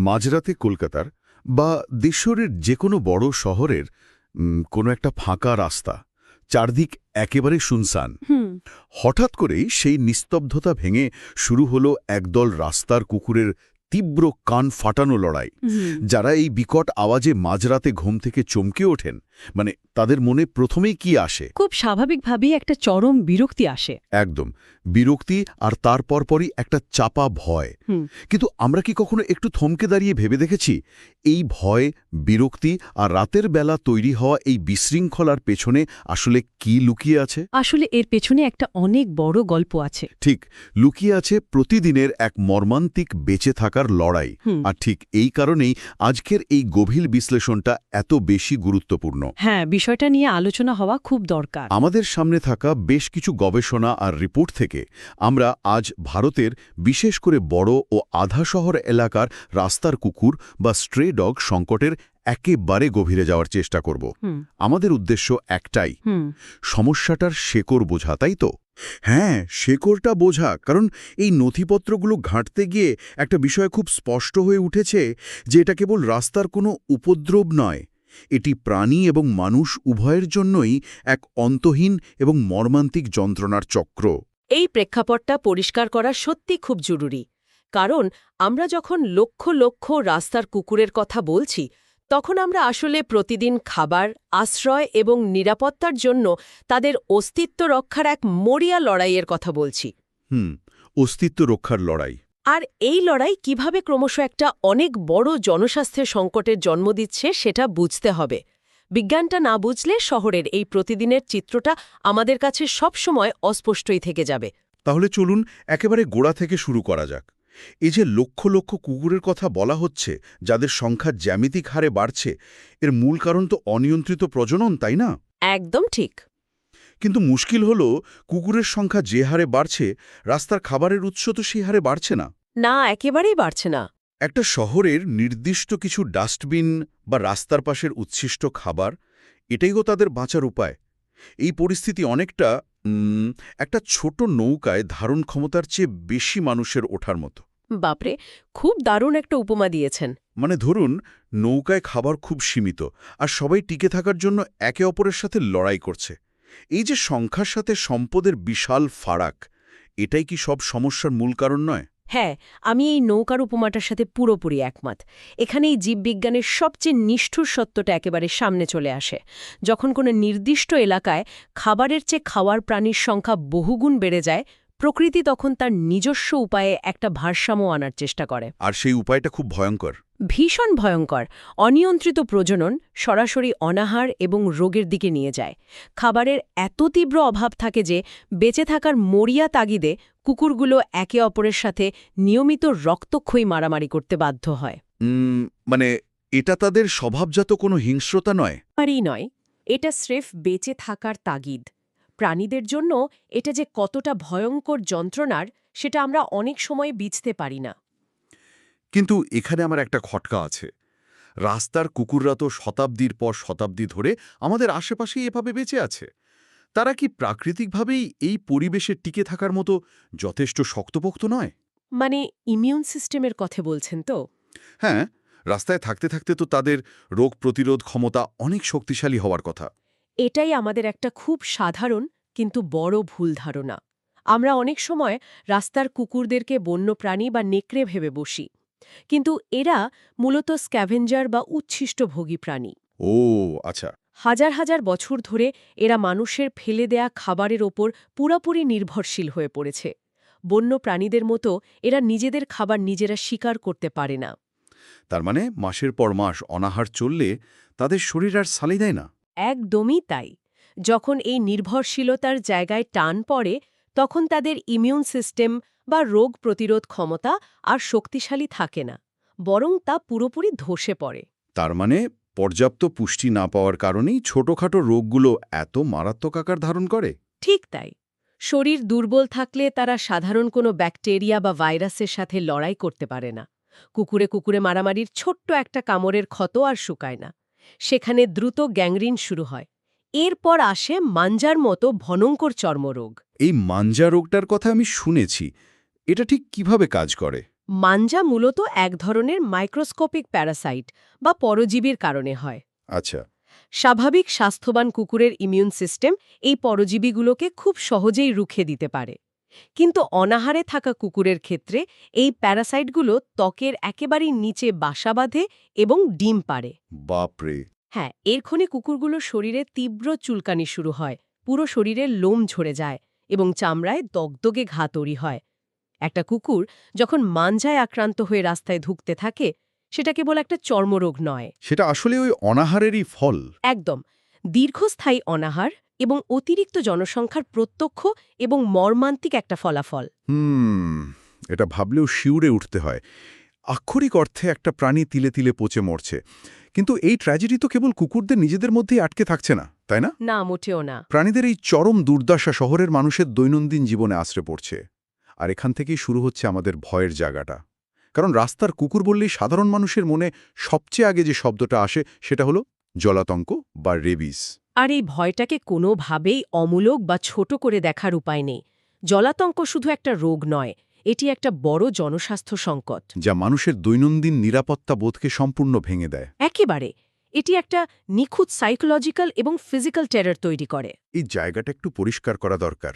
মাঝরাতে কলকাতার বা দেশের যে কোনো বড় শহরের কোনো একটা ফাঁকা রাস্তা, চারদিক একেবারে শুনশান। হঠাৎ করেই সেই নিস্তব্ধতা ভেঙে শুরু হলো একদল রাস্তার কুকুরের তীব্র কান ফাটানো লড়াই। যারা এই বিকট আওয়াজে মাঝরাতে ঘুম থেকে চমকে ওঠেন, মানে তাদের মনে প্রথমেই কি আসে? খুব স্বাভাবিকভাবেই একটা চরম বিরক্তি আসে। একদম বিরক্তি, আর তার পরপরই একটা চাপা ভয়। কিন্তু আমরা কি কখনো একটু থমকে দাঁড়িয়ে ভেবে দেখেছি এই ভয়, বিরক্তি আর রাতের বেলা তৈরি হওয়া এই বিশৃঙ্খলার পেছনে আসলে কি লুকিয়ে আছে? আসলে এর পেছনে একটা অনেক বড় গল্প আছে। ঠিক, লুকিয়ে আছে প্রতিদিনের এক মর্মান্তিক বেঁচে থাকার লড়াই। আর ঠিক এই কারণেই আজকের এই গভীর বিশ্লেষণটা এত বেশি গুরুত্বপূর্ণ। হ্যাঁ, বিষয়টা নিয়ে আলোচনা হওয়া খুব দরকার। আমাদের সামনে থাকা বেশ কিছু গবেষণা আর রিপোর্ট থেকে আমরা আজ ভারতের বিশেষ করে বড় ও আধা শহর এলাকার রাস্তার কুকুর বা স্ট্রে ডগ সংকটের একেবারে গভীরে যাওয়ার চেষ্টা করব। আমাদের উদ্দেশ্য একটাই, সমস্যাটার শেকড় বোঝা, তাই তো? হ্যাঁ, শেকড়টা বোঝা। কারণ এই নথিপত্রগুলো ঘাঁটতে গিয়ে একটা বিষয় খুব স্পষ্ট হয়ে উঠেছে যে এটা কেবল রাস্তার কোনো উপদ্রব নয়, এটি প্রাণী এবং মানুষ উভয়ের জন্যই এক অন্তহীন এবং মর্মান্তিক যন্ত্রণার চক্র। এই প্রেক্ষাপটটা পরিষ্কার করা সত্যি খুব জরুরি, কারণ আমরা যখন লক্ষ লক্ষ রাস্তার কুকুরের কথা বলছি, তখন আমরা আসলে প্রতিদিন খাবার, আশ্রয় এবং নিরাপত্তার জন্য তাদের অস্তিত্ব রক্ষার এক মরিয়া লড়াইয়ের কথা বলছি। অস্তিত্ব রক্ষার লড়াই। আর এই লড়াই কিভাবে ক্রমশ একটা অনেক বড় জনস্বাস্থ্যের সংকটের জন্ম দিচ্ছে সেটা বুঝতে হবে। বিজ্ঞানটা না বুঝলে শহরের এই প্রতিদিনের চিত্রটা আমাদের কাছে সবসময় অস্পষ্টই থেকে যাবে। তাহলে চলুন একেবারে গোড়া থেকে শুরু করা যাক। এই যে লক্ষ লক্ষ কুকুরের কথা বলা হচ্ছে, যাদের সংখ্যা জ্যামিতিক হারে বাড়ছে, এর মূল কারণ তো অনিয়ন্ত্রিত প্রজনন, তাই না? একদম ঠিক। কিন্তু মুশকিল হলো, কুকুরের সংখ্যা যে হারে বাড়ছে, রাস্তার খাবারের উৎস তো সেই হারে বাড়ছে না। না, একেবারেই বাড়ছে না। একটা শহরের নির্দিষ্ট কিছু ডাস্টবিন বা রাস্তার পাশের উচ্ছিষ্ট খাবার, এটাইও তাদের বাঁচার উপায়। এই পরিস্থিতি অনেকটা একটা ছোট নৌকায় ধারণ ক্ষমতার চেয়ে বেশি মানুষের ওঠার মতো। বাপরে, খুব দারুণ একটা উপমা দিয়েছেন। মানে ধরুন, নৌকায় খাবার খুব সীমিত, আর সবাই টিকে থাকার জন্য একে অপরের সাথে লড়াই করছে। এই যে সংখ্যার সাথে সম্পদের বিশাল ফারাক, এটাই কি সব সমস্যার মূল কারণ নয়? হ্যাঁ, আমি এই নৌকার উপমাটার সাথে পুরোপুরি একমত। এখানেই জীববিজ্ঞানের সবচেয়ে নিষ্ঠুর সত্যটা একেবারে সামনে চলে আসে। যখন কোনো নির্দিষ্ট এলাকায় খাবারের চেয়ে খাওয়ার প্রাণীর সংখ্যা বহুগুণ বেড়ে যায়, প্রকৃতি তখন তার নিজস্ব উপায়ে একটা ভারসাম্য আনার চেষ্টা করে। আর সেই উপায়টা খুব ভয়ঙ্কর। ভীষণ ভয়ঙ্কর। অনিয়ন্ত্রিত প্রজনন সরাসরি অনাহার এবং রোগের দিকে নিয়ে যায়। খাবারের এত তীব্র অভাব থাকে যে বেঁচে থাকার মরিয়া তাগিদে কুকুরগুলো একে অপরের সাথে নিয়মিত রক্তক্ষয়ী মারামারি করতে বাধ্য হয়। মানে এটা তাদের স্বভাবজাত কোনো হিংস্রতা নয়? আরই নয়, এটা স্রেফ বেঁচে থাকার তাগিদ। প্রাণীদের জন্য এটা যে কতটা ভয়ঙ্কর যন্ত্রণার, সেটা আমরা অনেক সময় বুঝতে পারি না। কিন্তু এখানে আমার একটা খটকা আছে। রাস্তার কুকুররা তো শতাব্দীর পর শতাব্দী ধরে আমাদের আশেপাশেই এভাবে বেঁচে আছে। তারা কি প্রাকৃতিকভাবেই এই পরিবেশে টিকে থাকার মতো যথেষ্ট শক্তপোক্ত নয়? মানে ইমিউন সিস্টেমের কথা বলছেন তো? হ্যাঁ, রাস্তায় থাকতে থাকতে তো তাদের রোগ প্রতিরোধ ক্ষমতা অনেক শক্তিশালী হওয়ার কথা। এটাই আমাদের একটা খুব সাধারণ কিন্তু বড় ভুল ধারণা। আমরা অনেক সময় রাস্তার কুকুরদেরকে বন্যপ্রাণী বা নেকড়ে ভেবে বসি, কিন্তু এরা মূলত স্ক্যাভেঞ্জার বা উচ্ছিষ্টভোগী প্রাণী। ও আচ্ছা। হাজার হাজার বছর ধরে এরা মানুষের ফেলে দেয়া খাবারের ওপর পুরোপুরি নির্ভরশীল হয়ে পড়েছে। বন্য প্রাণীদের মতো এরা নিজেদের খাবার নিজেরা শিকার করতে পারে না। তার মানে মাসের পর মাস অনাহার চললে তাদের শরীর আর সালি দেয় না? একদমই তাই। যখন এই নির্ভরশীলতার জায়গায় টান পড়ে, তখন তাদের ইমিউন সিস্টেম বা রোগ প্রতিরোধ ক্ষমতা আর শক্তিশালী থাকে না, বরং তা পুরোপুরি ধসে পড়ে। তার মানে পর্যাপ্ত পুষ্টি না পাওয়ার কারণেই ছোটখাটো রোগগুলো এত মারাত্মক আকার ধারণ করে? ঠিক তাই। শরীর দুর্বল থাকলে তারা সাধারণ কোনো ব্যাকটেরিয়া বা ভাইরাসের সাথে লড়াই করতে পারে না। কুকুরে কুকুরে মারামারির ছোট্ট একটা কামড়ের ক্ষত আর শুকায় না। সেখানে দ্রুত গ্যাংগ্রিন শুরু হয়। এরপর আসে মাঞ্জার মতো ভয়ঙ্কর চর্মরোগ। এই মাঞ্জা রোগটার কথা আমি শুনেছি। এটা ঠিক কিভাবে কাজ করে? মাঞ্জা মূলত এক ধরনের মাইক্রোস্কোপিক প্যারাসাইট বা পরজীবীর কারণে হয়। আচ্ছা। স্বাভাবিক স্বাস্থ্যবান কুকুরের ইমিউন সিস্টেম এই পরজীবীগুলোকে খুব সহজেই রুখে দিতে পারে। কিন্তু অনাহারে থাকা কুকুরের ক্ষেত্রে এই প্যারাসাইটগুলো ত্বকের একেবারেই নিচে বাসা বাঁধে এবং ডিম পাড়ে। বাপরে। হ্যাঁ, এর ফলে কুকুরগুলোর শরীরে তীব্র চুলকানি শুরু হয়, পুরো শরীরের লোম ঝরে যায় এবং চামড়ায় দগদগে ঘা তৈরি হয়। একটা কুকুর যখন মাঞ্জায় আক্রান্ত হয়ে রাস্তায় ধুঁকতে থাকে, সেটা কেবল একটা চর্মরোগ নয়। সেটা আসলে ওই অনাহারেরই ফল। একদম দীর্ঘস্থায়ী অনাহার এবং অতিরিক্ত জনসংখ্যার প্রত্যক্ষ এবং মর্মান্তিক একটা ফলাফল। এটা ভাবলেও শিউরে উঠতে হয়। আক্ষরিক অর্থে একটা প্রাণী তিলে তিলে পচে মরছে। কিন্তু এই ট্র্যাজেডি তো কেবল কুকুরদের নিজেদের মধ্যেই আটকে থাকছে না, তাই না? না, মোটেও না। প্রাণীদের এই চরম দুর্দশা শহরের মানুষের দৈনন্দিন জীবনে আশ্রে পড়ছে। আর এখান থেকেই শুরু হচ্ছে আমাদের ভয়ের জায়গাটা। কারণ রাস্তার কুকুর বললেই সাধারণ মানুষের মনে সবচেয়ে আগে যে শব্দটা আসে সেটা হলো জলাতঙ্ক বা রেবিস। আর এই ভয়টাকে কোনোভাবেই অমূলক বা ছোট করে দেখার উপায় নেই। জলাতঙ্ক শুধু একটা রোগ নয়, এটি একটা বড় জনস্বাস্থ্য সংকট, যা মানুষের দৈনন্দিন নিরাপত্তা বোধকে সম্পূর্ণ ভেঙে দেয়। একেবারে। এটি একটা নিখুঁত সাইকোলজিক্যাল এবং ফিজিক্যাল টেরর তৈরি করে। এই জায়গাটা একটু পরিষ্কার করা দরকার।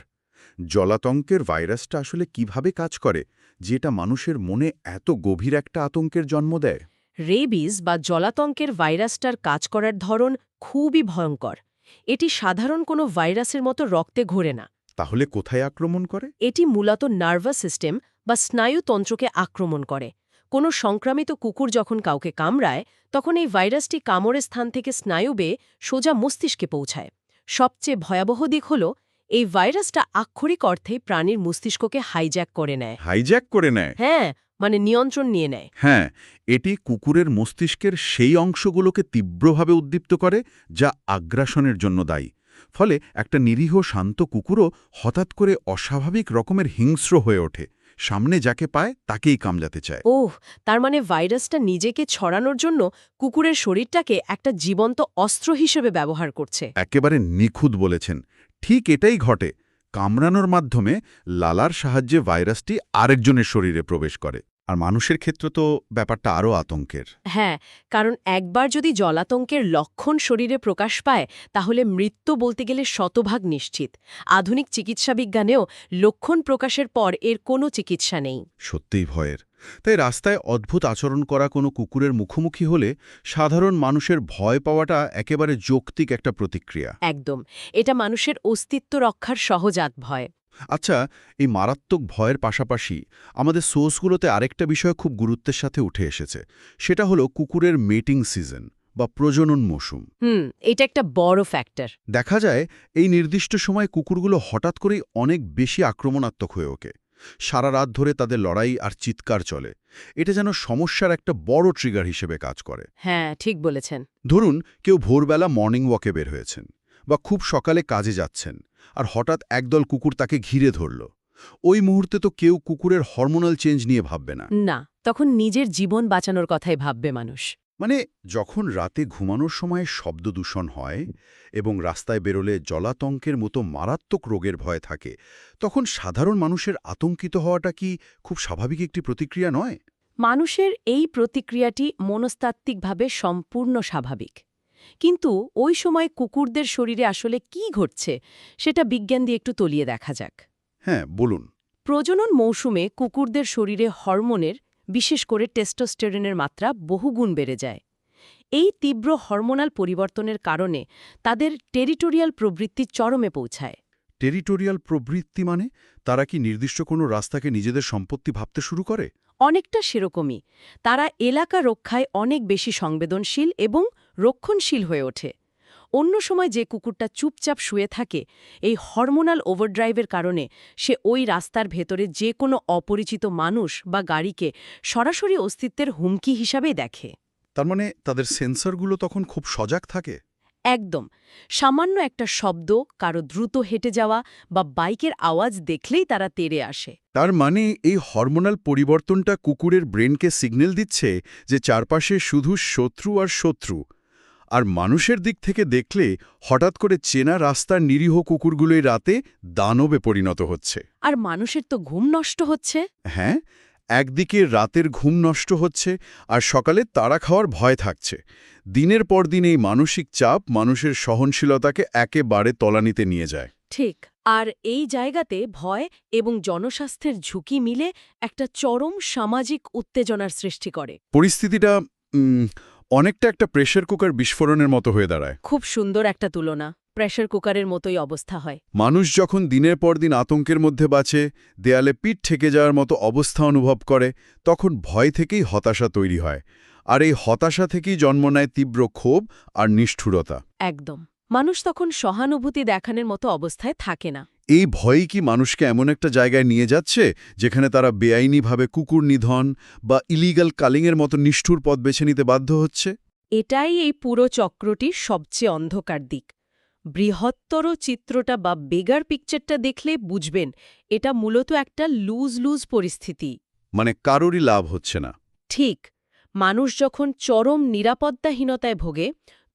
জলাতঙ্কের ভাইরাসটা আসলে কিভাবে কাজ করে, যেটা মানুষের মনে এত গভীর একটা আতঙ্কের জন্ম দেয়? রেবিস বা জলাতঙ্কের ভাইরাসটার কাজ করার ধরন খুবই ভয়ঙ্কর। এটি সাধারণ কোনো ভাইরাসের মতো রক্তে ঘোরে না। তাহলে কোথায় আক্রমণ করে? এটি মূলত নার্ভাস সিস্টেম বা স্নায়ুতন্ত্রকে আক্রমণ করে। কোনো সংক্রামিত কুকুর যখন কাউকে কামড়ায়, তখন এই ভাইরাসটি কামড়ের স্থান থেকে স্নায়ু বেয়ে সোজা মস্তিষ্কে পৌঁছায়। সবচেয়ে ভয়াবহ দিক হল, এই ভাইরাসটা আক্ষরিক অর্থে প্রাণীর মস্তিষ্ককে হাইজ্যাক করে নেয়। হাইজ্যাক করে নেয়? হ্যাঁ, মানে নিয়ন্ত্রণ নিয়ে নেয়। হ্যাঁ, এটি কুকুরের মস্তিষ্কের সেই অংশগুলোকে তীব্রভাবে উদ্দীপ্ত করে যা আগ্রাসনের জন্য দায়ী। ফলে একটা নিরীহ শান্ত কুকুরও হঠাৎ করে অস্বাভাবিক রকমের হিংস্র হয়ে ওঠে, সামনে যাকে পায় তাকেই কামড়াতে চায়। ওহ, তার মানে ভাইরাসটা নিজেকে ছড়ানোর জন্য কুকুরের শরীরটাকে একটা জীবন্ত অস্ত্র হিসেবে ব্যবহার করছে। একেবারে নিখুঁত বলেছেন। ঠিক এটাই ঘটে। কামড়ানোর মাধ্যমে লালার সাহায্যে ভাইরাসটি আরেকজনের শরীরে প্রবেশ করে। আর মানুষের ক্ষেত্রে তো ব্যাপারটা আরও আতঙ্কের। হ্যাঁ, কারণ একবার যদি জলাতঙ্কের লক্ষণ শরীরে প্রকাশ পায়, তাহলে মৃত্যু বলতে গেলে শতভাগ নিশ্চিত। আধুনিক চিকিৎসা বিজ্ঞানেও লক্ষণ প্রকাশের পর এর কোনো চিকিৎসা নেই। সত্যিই ভয়ের। তাই রাস্তায় অদ্ভুত আচরণ করা কোনো কুকুরের মুখোমুখি হলে সাধারণ মানুষের ভয় পাওয়াটা একেবারে যৌক্তিক একটা প্রতিক্রিয়া। একদম, এটা মানুষের অস্তিত্ব রক্ষার সহজাত ভয়। আচ্ছা, এই মারাত্মক ভয়ের পাশাপাশি আমাদের সোর্সগুলোতে আরেকটা বিষয় খুব গুরুত্বের সাথে উঠে এসেছে। সেটা হলো কুকুরের মেটিং সিজন বা প্রজনন মৌসুম। এটা একটা বড় ফ্যাক্টর। দেখা যায় এই নির্দিষ্ট সময় কুকুরগুলো হঠাৎ করেই অনেক বেশি আক্রমণাত্মক হয়ে ওঠে। সারা রাত ধরে তাদের লড়াই আর চিৎকার চলে। এটা যেন সমস্যার একটা বড় ট্রিগার হিসেবে কাজ করে। হ্যাঁ, ঠিক বলেছেন। ধরুন কেউ ভোরবেলা মর্নিং ওয়াকে বের হয়েছেন বা খুব সকালে কাজে যাচ্ছেন, আর হঠাৎ একদল কুকুর তাকে ঘিরে ধরল। ওই মুহূর্তে তো কেউ কুকুরের হরমোনাল চেঞ্জ নিয়ে ভাববে না। না, তখন নিজের জীবন বাঁচানোর কথাই ভাববে মানুষ। মানে যখন রাতে ঘুমানোর সময় শব্দ দূষণ হয় এবং রাস্তায় বেরোলে জলাতঙ্কের মতো মারাত্মক রোগের ভয় থাকে, তখন সাধারণ মানুষের আতঙ্কিত হওয়াটা কি খুব স্বাভাবিক একটি প্রতিক্রিয়া নয়? মানুষের এই প্রতিক্রিয়াটি মনস্তাত্ত্বিকভাবে সম্পূর্ণ স্বাভাবিক। কিন্তু ওই সময় কুকুরদের শরীরে আসলে কি ঘটছে, সেটা বিজ্ঞান দিয়ে একটু তলিয়ে দেখা যাক। হ্যাঁ, বলুন। প্রজনন মৌসুমে কুকুরদের শরীরে হরমোনের, বিশেষ করে টেস্টোস্টেরনের মাত্রা বহুগুণ বেড়ে যায়। এই তীব্র হরমোনাল পরিবর্তনের কারণে তাদের টেরিটোরিয়াল প্রবৃত্তি চরমে পৌঁছায়। টেরিটোরিয়াল প্রবৃত্তি মানে তারা কি নির্দিষ্ট কোনো রাস্তাকে নিজেদের সম্পত্তি ভাবতে শুরু করে? অনেকটা সেরকমই। তারা এলাকা রক্ষায় অনেক বেশি সংবেদনশীল এবং রক্ষণশীল হয়ে ওঠে। অন্য সময় যে কুকুরটা চুপচাপ শুয়ে থাকে, এই হরমোনাল ওভারড্রাইভের কারণে সে ওই রাস্তার ভেতরে যে কোনো অপরিচিত মানুষ বা গাড়িকে সরাসরি অস্তিত্বের হুমকি হিসাবেই দেখে। তার মানে তাদের সেন্সরগুলো তখন খুব সজাগ থাকে। একদম। সামান্য একটা শব্দ, কারো দ্রুত হেঁটে যাওয়া বা বাইকের আওয়াজ দেখলেই তারা তেড়ে আসে। তার মানে এই হরমোনাল পরিবর্তনটা কুকুরের ব্রেনকে সিগন্যাল দিচ্ছে যে চারপাশে শুধু শত্রু আর শত্রু। আর মানুষের দিক থেকে দেখলে হঠাৎ করে চেনা রাস্তার নিরীহ কুকুরগুলোই রাতে দানবে পরিণত হচ্ছে। আর মানুষের তো ঘুম নষ্ট হচ্ছে। হ্যাঁ, একদিকে রাতের ঘুম নষ্ট হচ্ছে আর সকালে তাড়া খাওয়ার ভয় থাকছে। দিনের পর দিন এই মানসিক চাপ মানুষের সহনশীলতাকে একেবারে তলানিতে নিয়ে যায়। ঠিক। আর এই জায়গাতে ভয় এবং জনস্বাস্থ্যের ঝুঁকি মিলে একটা চরম সামাজিক উত্তেজনার সৃষ্টি করে। পরিস্থিতিটা অনেকটা একটা প্রেসার কুকার বিস্ফোরণের মতো হয়ে দাঁড়ায়। খুব সুন্দর একটা তুলনা। প্রেসার কুকারের মতোই অবস্থা হয়। মানুষ যখন দিনের পর দিন আতঙ্কের মধ্যে বাঁচে, দেয়ালে পিঠ ঠেকে যাওয়ার মতো অবস্থা অনুভব করে, তখন ভয় থেকেই হতাশা তৈরি হয়। আর এই হতাশা থেকেই জন্ম নেয় তীব্র ক্ষোভ আর নিষ্ঠুরতা। একদম। মানুষ তখন সহানুভূতি দেখানোর মতো অবস্থায় থাকে না। এই ভয়ই কি মানুষকে এমন একটা জায়গায় নিয়ে যাচ্ছে যেখানে তারা বেআইনিভাবে কুকুর নিধন বা ইলিগাল কালিংয়ের মতো নিষ্ঠুর পথ বেছে নিতে বাধ্য হচ্ছে? এটাই এই পুরো চক্রটির সবচেয়ে অন্ধকার দিক। বৃহত্তর চিত্রটা বা বেগার পিকচারটা দেখলে বুঝবেন এটা মূলত একটা লুজ লুজ পরিস্থিতি। মানে কারোরই লাভ হচ্ছে না। ঠিক। মানুষ যখন চরম নিরাপত্তাহীনতায় ভোগে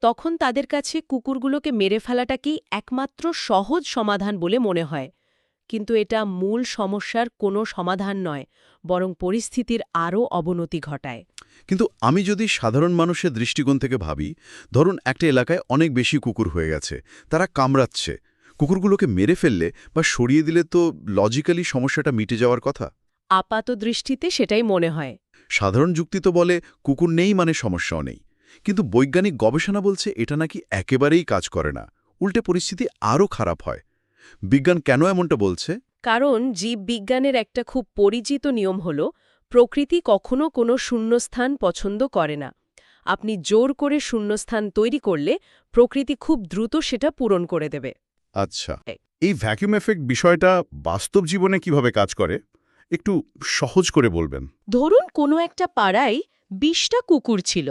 তখন তাদের কাছে কুকুরগুলোকে মেরে ফেলাটাকেই একমাত্র সহজ সমাধান বলে মনে হয়। কিন্তু এটা মূল সমস্যার কোনো সমাধান নয়, বরং পরিস্থিতির আরও অবনতি ঘটায়। কিন্তু আমি যদি সাধারণ মানুষের দৃষ্টিকোণ থেকে ভাবি, ধরুন একটা এলাকায় অনেক বেশি কুকুর হয়ে গেছে, তারা কামড়াচ্ছে, কুকুরগুলোকে মেরে ফেললে বা সরিয়ে দিলে তো লজিক্যালি সমস্যাটা মিটে যাওয়ার কথা। আপাত দৃষ্টিতে সেটাই মনে হয়। সাধারণ যুক্তি তো বলে কুকুর নেই মানে সমস্যাও নেই, কিন্তু বৈজ্ঞানিক গবেষণা বলছে এটা নাকি একেবারেই কাজ করে না, উল্টে পরিস্থিতি আরও খারাপ হয়। বিজ্ঞান কেন এমনটা বলছে? কারণ জীববিজ্ঞানের একটা খুব পরিচিত নিয়ম হল প্রকৃতি কখনো কোনো শূন্যস্থান পছন্দ করে না। আপনি জোর করে শূন্যস্থান তৈরি করলে প্রকৃতি খুব দ্রুত সেটা পূরণ করে দেবে। আচ্ছা, এই ভ্যাকুয়াম এফেক্ট বিষয়টা বাস্তব জীবনে কিভাবে কাজ করে একটু সহজ করে বলবেন। ধরুন কোনো একটা পাড়ায় ২০টা কুকুর ছিল।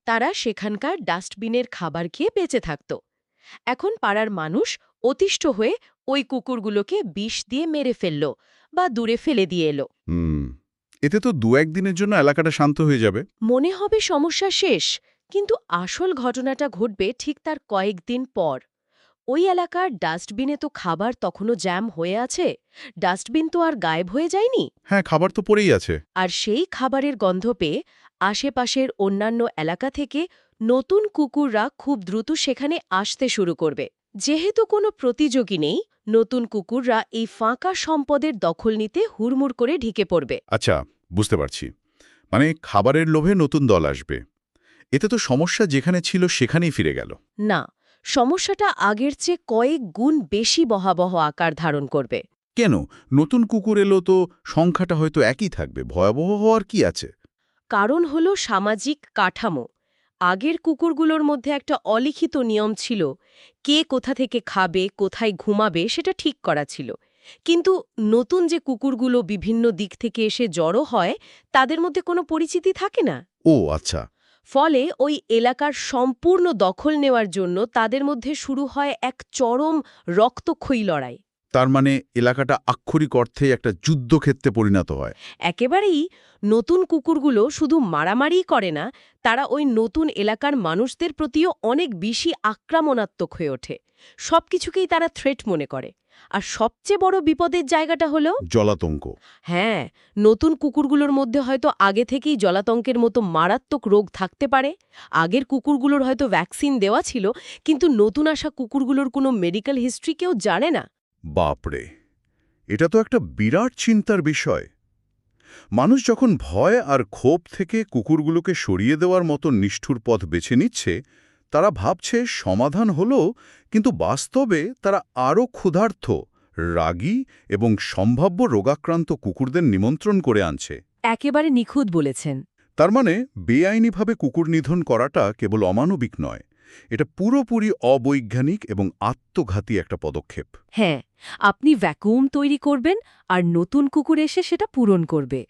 তারা সেখানকার ডাস্টবিনের খাবার খেয়ে বেঁচে থাকত। এখন পাড়ার মানুষ অতিষ্ঠ হয়ে ওই কুকুরগুলোকে বিষ দিয়ে মেরে ফেলল বা দূরে ফেলে দিয়ে এলো। এতে তো ২-১ দিনের জন্য এলাকাটা শান্ত হয়ে যাবে। মনে হবে সমস্যা শেষ, কিন্তু আসল ঘটনাটা ঘটবে ঠিক তার কয়েকদিন পর। ওই এলাকার ডাস্টবিনে তো খাবার তখনও জ্যাম হয়ে আছে। ডাস্টবিন তো আর গায়েব হয়ে যায়নি। হ্যাঁ, খাবার তো পড়েই আছে। আর সেই খাবারের গন্ধ পেয়ে আশেপাশের অন্যান্য এলাকা থেকে নতুন কুকুররা খুব দ্রুত সেখানে আসতে শুরু করবে। যেহেতু কোনো প্রতিযোগী নেই, নতুন কুকুররা এই ফাঁকা সম্পদের দখল নিতে হুড়মুড় করে ঢুকে পড়বে। আচ্ছা, বুঝতে পারছি। মানে খাবারের লোভে নতুন দল আসবে। এতে তো সমস্যা যেখানে ছিল সেখানেই ফিরে গেল। না, সমস্যাটা আগের চেয়ে কয়েক গুণ বেশি ভয়াবহ আকার ধারণ করবে। কেন? নতুন কুকুর এলো তো সংখ্যাটা হয়তো একই থাকবে, ভয়াবহ হওয়ার কি আছে? কারণ হল সামাজিক কাঠামো। আগের কুকুরগুলোর মধ্যে একটা অলিখিত নিয়ম ছিল, কে কোথা থেকে খাবে, কোথায় ঘুমাবে সেটা ঠিক করা ছিল। কিন্তু নতুন যে কুকুরগুলো বিভিন্ন দিক থেকে এসে জড়ো হয়, তাদের মধ্যে কোনো পরিচিতি থাকে না। ও আচ্ছা। ফলে ওই এলাকার সম্পূর্ণ দখল নেওয়ার জন্য তাদের মধ্যে শুরু হয় এক চরম রক্তক্ষয়ী লড়াই। তার মানে এলাকাটা আক্ষরিক অর্থে একটা যুদ্ধক্ষেত্রে পরিণত হয়। একেবারেই। নতুন কুকুরগুলো শুধু মারামারিই করে না, তারা ওই নতুন এলাকার মানুষদের প্রতিও অনেক বেশি আক্রমণাত্মক হয়ে ওঠে। সবকিছুকেই তারা থ্রেট মনে করে। আর সবচেয়ে বড় বিপদের জায়গাটা হলো জলাতঙ্ক। হ্যাঁ, নতুন কুকুরগুলোর মধ্যে হয়তো আগে থেকেই জলাতঙ্কের মতো মারাত্মক রোগ থাকতে পারে। আগের কুকুরগুলোর হয়তো ভ্যাকসিন দেওয়া ছিল, কিন্তু নতুন আসা কুকুরগুলোর কোনো মেডিকেল হিস্ট্রি কেউ জানে না। বাপরে, এটা তো একটা বিরাট চিন্তার বিষয়। মানুষ যখন ভয় আর ক্ষোভ থেকে কুকুরগুলোকে সরিয়ে দেওয়ার মতো নিষ্ঠুর পথ বেছে নিচ্ছে, তারা ভাবছে সমাধান হলো, কিন্তু বাস্তবে তারা আরও ক্ষুধার্ত, রাগী এবং সম্ভাব্য রোগাক্রান্ত কুকুরদের নিমন্ত্রণ করে আনছে। একেবারে নিখুঁত বলেছেন। তার মানে বেআইনিভাবে কুকুর নিধন করাটা কেবল অমানবিক নয়, এটা পুরোপুরি অবৈজ্ঞানিক এবং আত্মঘাতী একটা পদক্ষেপ। হ্যাঁ, আপনি ভ্যাকুয়াম তৈরি করবেন আর নতুন কুকুর এসে সেটা পূরণ করবে।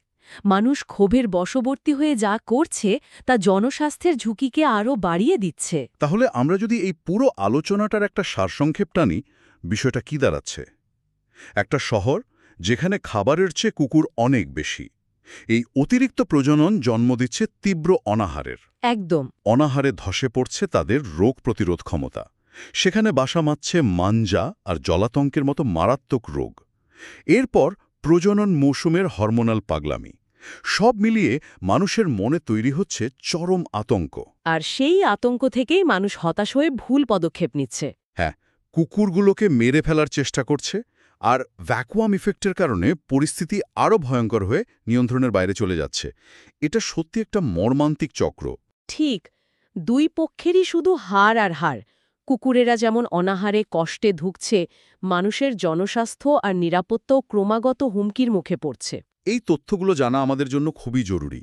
মানুষ ক্ষোভের বশবর্তী হয়ে যা করছে তা জনস্বাস্থ্যের ঝুঁকিকে আরও বাড়িয়ে দিচ্ছে। তাহলে আমরা যদি এই পুরো আলোচনাটার একটা সারসংক্ষেপ টানি, বিষয়টা কি দাঁড়াচ্ছে? একটা শহর যেখানে খাবারের চেয়ে কুকুর অনেক বেশি। এই অতিরিক্ত প্রজনন জন্ম দিচ্ছে তীব্র অনাহারের। একদম। অনাহারে ধসে পড়ছে তাদের রোগ প্রতিরোধ ক্ষমতা। সেখানে বাসা মারছে মাঞ্জা আর জলাতঙ্কের মতো মারাত্মক রোগ। এরপর প্রজনন মৌসুমের হরমোনাল পাগলামি। সব মিলিয়ে মানুষের মনে তৈরি হচ্ছে চরম আতঙ্ক। আর সেই আতঙ্ক থেকেই মানুষ হতাশ হয়ে ভুল পদক্ষেপ নিচ্ছে। হ্যাঁ, কুকুরগুলোকে মেরে ফেলার চেষ্টা করছে, আর ভ্যাকুয়াম ইফেক্টের কারণে পরিস্থিতি আরও ভয়ঙ্কর হয়ে নিয়ন্ত্রণের বাইরে চলে যাচ্ছে। এটা সত্যি একটা মর্মান্তিক চক্র। ঠিক, দুই পক্ষেরই শুধু হার আর হার। কুকুরেরা যেমন অনাহারে কষ্টে ধুঁকছে, মানুষের জনস্বাস্থ্য আর নিরাপত্তাও ক্রমাগত হুমকির মুখে পড়ছে। এই তথ্যগুলো জানা আমাদের জন্য খুবই জরুরি,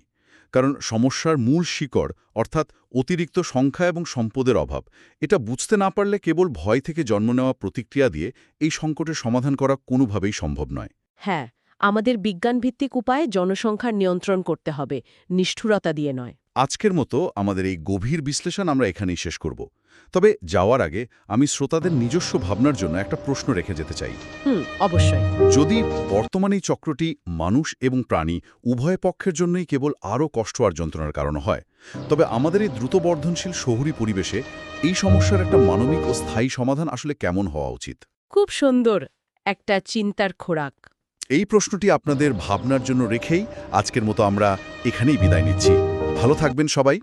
কারণ সমস্যার মূল শিকড় অর্থাৎ অতিরিক্ত সংখ্যা এবং সম্পদের অভাব, এটা বুঝতে না পারলে কেবল ভয় থেকে জন্ম নেওয়া প্রতিক্রিয়া দিয়ে এই সংকটের সমাধান করা কোনোভাবেই সম্ভব নয়। হ্যাঁ, আমাদের বিজ্ঞানভিত্তিক উপায়ে জনসংখ্যার নিয়ন্ত্রণ করতে হবে, নিষ্ঠুরতা দিয়ে নয়। আজকের মতো আমাদের এই গভীর বিশ্লেষণ আমরা এখানেই শেষ করব। তবে যাওয়ার আগে আমি শ্রোতাদের নিজস্ব ভাবনার জন্য একটা প্রশ্ন রেখে যেতে চাই। অবশ্যই। যদি বর্তমানে এই চক্রটি মানুষ এবং প্রাণী উভয় পক্ষের জন্যই কেবল আরও কষ্ট আর যন্ত্রণার কারণ হয়, তবে আমাদের এই দ্রুত বর্ধনশীল শহুরি পরিবেশে এই সমস্যার একটা মানবিক ও স্থায়ী সমাধান আসলে কেমন হওয়া উচিত? খুব সুন্দর একটা চিন্তার খোরাক। এই প্রশ্নটি আপনাদের ভাবনার জন্য রেখেই আজকের মতো আমরা এখানেই বিদায় নিচ্ছি। ভালো থাকবেন সবাই।